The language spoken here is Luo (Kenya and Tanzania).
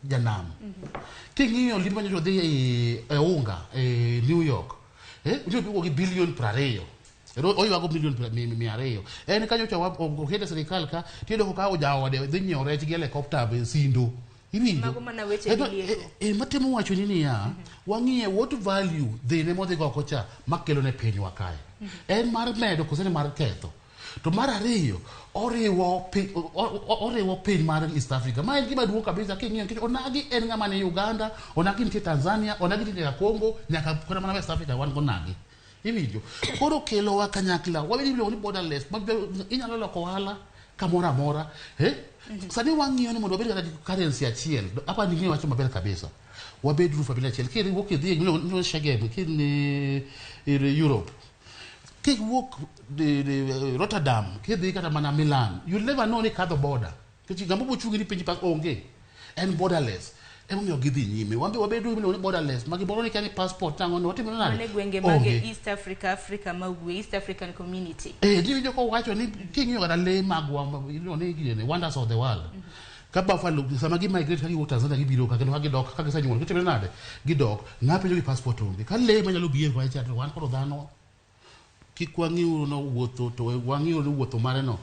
janam. Kingiyo limba nyo de unga New York. Nyo biwo ki billion prareyo. Oyo wako million miareyo. Ni kanyo cha wapo hete serikali ka tiyo ko ka ojawa de dhinyo rechi gi helicopter be sindo. Mago mana weche bilieko. Matemo wacho nini ya wangiye what value the ne modhi go kocha makelo ne piny wakae. Mar medo kose ne mar ketho. To mar ariyo oriwo piny mar East Africa. Ma en gima duong' kabisa king'iyo nikech onagi en ng'ama ne Uganda, onagi nitie Tanzania, onagi nitie Congo, nyaka kona mana West Africa wan go nagi. Iwinjo. Koro kelo wa kanyakla. Wabeduru ni borderless. Inyalo loko ohala kamoro amora. Sani wang'iyo ni mondo wabed kata currency achiel. Hapa ning'eyo wacho maber kabisa. Wabeduru familia achiel. Kiri wuok idhi ng'ilo shagem kiri Europe. Kik wuok Rotterdam, kidhi kata mana Milan. You never know ni kadho border. Kich gambo bochungi ni pinji pas onge. En borderless. Emo gidhi nyime. Wabeduru ni borderless. Magiboro ni kani passport tango no timo nani. Mane gwenge mage East Africa, Africa maugwe, East African community. Diwi joko wacho ni kingiyo kata le magwa ni wonders of the world. Kaba falo sama gi migrate kagi Tanzania gibiro ka kendo gidok ka gisa nyuol kitime nade gidok ngape jogi passport onge ka le manyalo biye kwa chat wan koro dhano kikwangiu no wuotho to wangiu no wuotho mare no